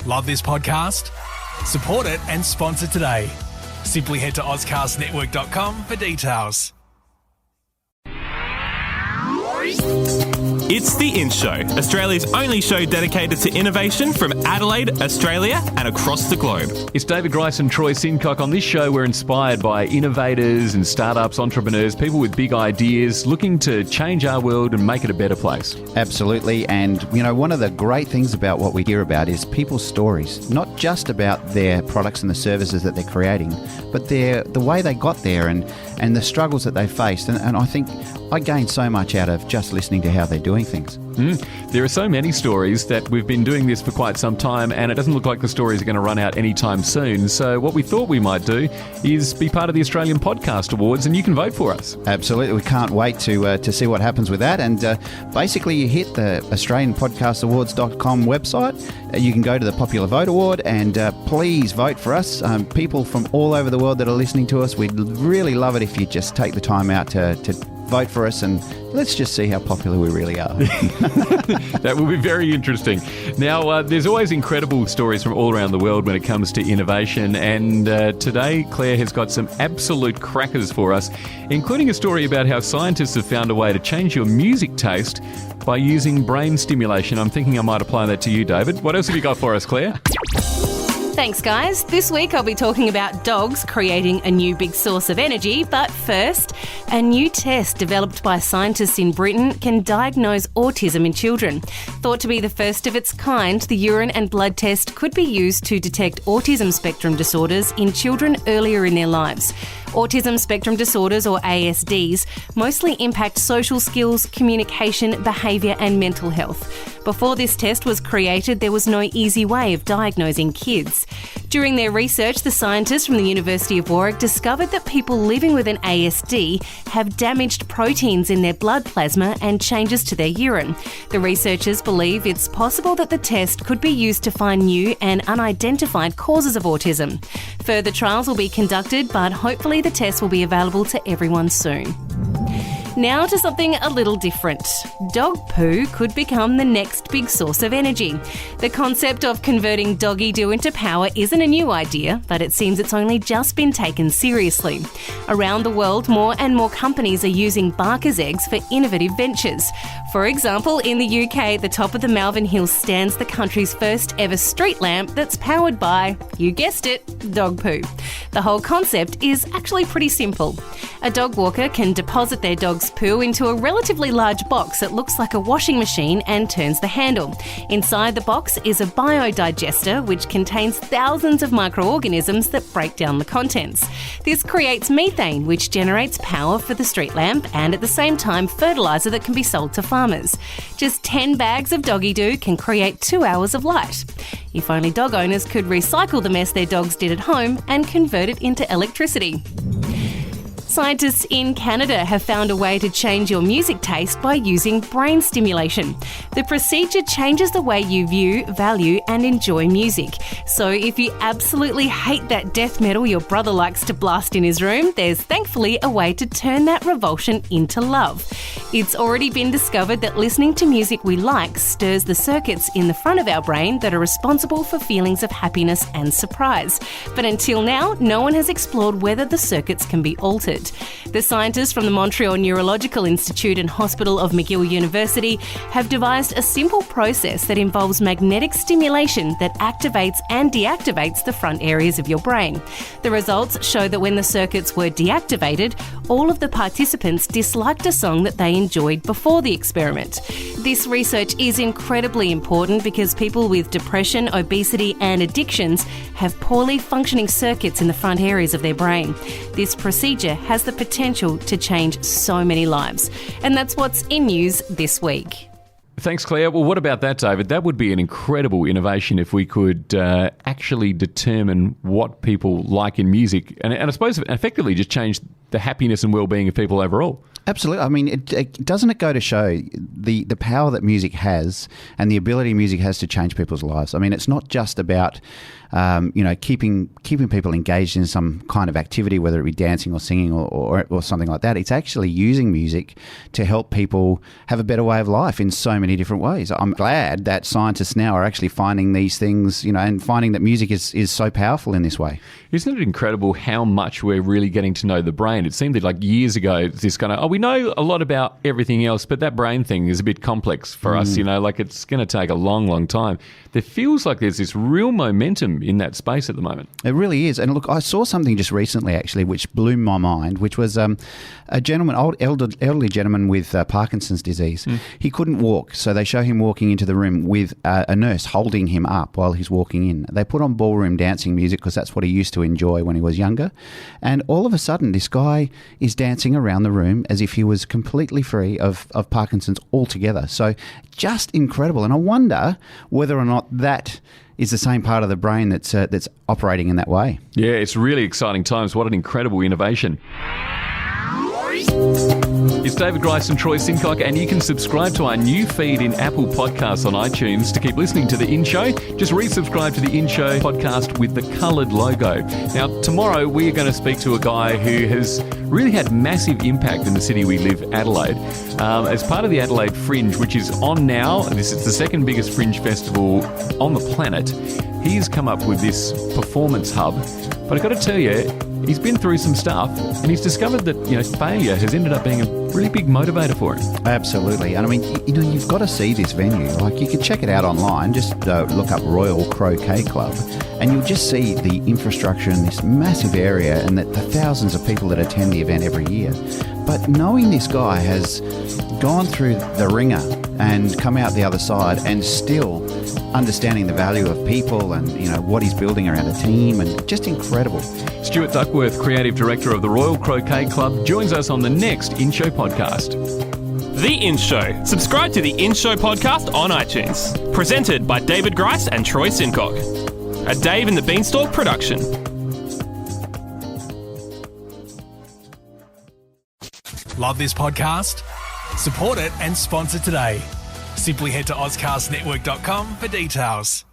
Love this podcast? Support it and sponsor today. Simply head to ozcastnetwork.com for details. It's The In Show, Australia's only show dedicated to innovation from Adelaide, Australia and across the globe. It's David Grice and Troy Sincock. On this show, we're inspired by innovators and startups, entrepreneurs, people with big ideas looking to change our world and make it a better place. Absolutely. And, you know, one of the great things about what we hear about is people's stories, not just about their products and the services that they're creating, but the way they got there and the struggles that they faced. And I think I gained so much out of just listening to how they're doing things. There are so many stories that we've been doing this for quite some time, and it doesn't look like the stories are going to run out anytime soon. So what we thought we might do is be part of the Australian Podcast Awards, and you can vote for us. Absolutely. We can't wait to see what happens with that. And basically, you hit the AustralianPodcastAwards.com website. You can go to the Popular Vote Award, and please vote for us. People from all over the world that are listening to us, we'd really love it if you just take the time out to vote for us, and let's just see how popular we really are. That will be very interesting. Now, there's always incredible stories from all around the world when it comes to innovation, and today Claire has got some absolute crackers for us, including a story about how scientists have found a way to change your music taste by using brain stimulation. I'm thinking I might apply that to you, David. What else have you got for us, Claire? Thanks, guys. This week I'll be talking about dogs creating a new big source of energy. But first, a new test developed by scientists in Britain can diagnose autism in children. Thought to be the first of its kind, the urine and blood test could be used to detect autism spectrum disorders in children earlier in their lives. Autism spectrum disorders, or ASDs, mostly impact social skills, communication, behaviour and mental health. Before this test was created, there was no easy way of diagnosing kids. During their research, the scientists from the University of Warwick discovered that people living with an ASD have damaged proteins in their blood plasma and changes to their urine. The researchers believe it's possible that the test could be used to find new and unidentified causes of autism. Further trials will be conducted, but hopefully the test will be available to everyone soon. Now to something a little different. Dog poo could become the next big source of energy. The concept of converting doggy doo into power isn't a new idea, but it seems it's only just been taken seriously. Around the world, more and more companies are using Barker's eggs for innovative ventures. For example, in the UK, the top of the Malvern Hills stands the country's first ever street lamp that's powered by, you guessed it, dog poo. The whole concept is actually pretty simple. A dog walker can deposit their dog's poo into a relatively large box that looks like a washing machine and turns the handle. Inside the box is a biodigester which contains thousands of microorganisms that break down the contents. This creates methane, which generates power for the street lamp and at the same time fertiliser that can be sold to farmers. Just 10 bags of doggy doo can create 2 hours of light. If only dog owners could recycle the mess their dogs did at home and convert it into electricity. Scientists in Canada have found a way to change your music taste by using brain stimulation. The procedure changes the way you view, value and enjoy music. So if you absolutely hate that death metal your brother likes to blast in his room, there's thankfully a way to turn that revulsion into love. It's already been discovered that listening to music we like stirs the circuits in the front of our brain that are responsible for feelings of happiness and surprise. But until now, no one has explored whether the circuits can be altered. The scientists from the Montreal Neurological Institute and Hospital of McGill University have devised a simple process that involves magnetic stimulation that activates and deactivates the front areas of your brain. The results show that when the circuits were deactivated, all of the participants disliked a song that they enjoyed before the experiment. This research is incredibly important because people with depression, obesity and addictions have poorly functioning circuits in the front areas of their brain. This procedure has the potential to change so many lives. And that's what's in news this week. Thanks, Claire. Well, what about that, David? That would be an incredible innovation if we could actually determine what people like in music and I suppose effectively just change the happiness and well-being of people overall. Absolutely. I mean, doesn't it go to show the power that music has and the ability music has to change people's lives? I mean, it's not just about keeping people engaged in some kind of activity, whether it be dancing or singing or something like that. It's actually using music to help people have a better way of life in so many different ways. I'm glad that scientists now are actually finding these things, and finding that music is so powerful in this way. Isn't it incredible how much we're really getting to know the brain? It seemed like years ago, this kind of, we know a lot about everything else, but that brain thing is a bit complex for us, it's going to take a long, long time. There feels like there's this real momentum in that space at the moment. It really is. And look, I saw something just recently, actually, which blew my mind, which was a gentleman, elderly gentleman with Parkinson's disease. He couldn't walk, so they show him walking into the room with a nurse holding him up while he's walking in. They put on ballroom dancing music because that's what he used to enjoy when he was younger. And all of a sudden, this guy is dancing around the room as if he was completely free of Parkinson's altogether. So just incredible. And I wonder whether or not that is the same part of the brain that's operating in that way. Yeah, it's really exciting times. What an incredible innovation. It's David Grice and Troy Sincock, and you can subscribe to our new feed in Apple Podcasts on iTunes to keep listening to The In Show. Just resubscribe to The In Show podcast with the coloured logo. Now, tomorrow we are going to speak to a guy who has really had massive impact in the city we live, Adelaide. As part of the Adelaide Fringe, which is on now, this is the second biggest fringe festival on the planet, he's come up with this performance hub. But I've got to tell you, he's been through some stuff and he's discovered that, failure has ended up being a really big motivator for him. Absolutely. And I mean, you've got to see this venue. Like, you can check it out online. Just look up Royal Croquet Club and you'll just see the infrastructure in this massive area and the thousands of people that attend the event every year. But knowing this guy has gone through the ringer and come out the other side and still understanding the value of people and, what he's building around a team, and just incredible. Stuart Duckworth, Creative Director of the Royal Croquet Club, joins us on the next In Show podcast. The In Show. Subscribe to The In Show podcast on iTunes. Presented by David Grice and Troy Sincock. A Dave and the Beanstalk production. Love this podcast? Support it and sponsor today. Simply head to AuscastNetwork.com for details.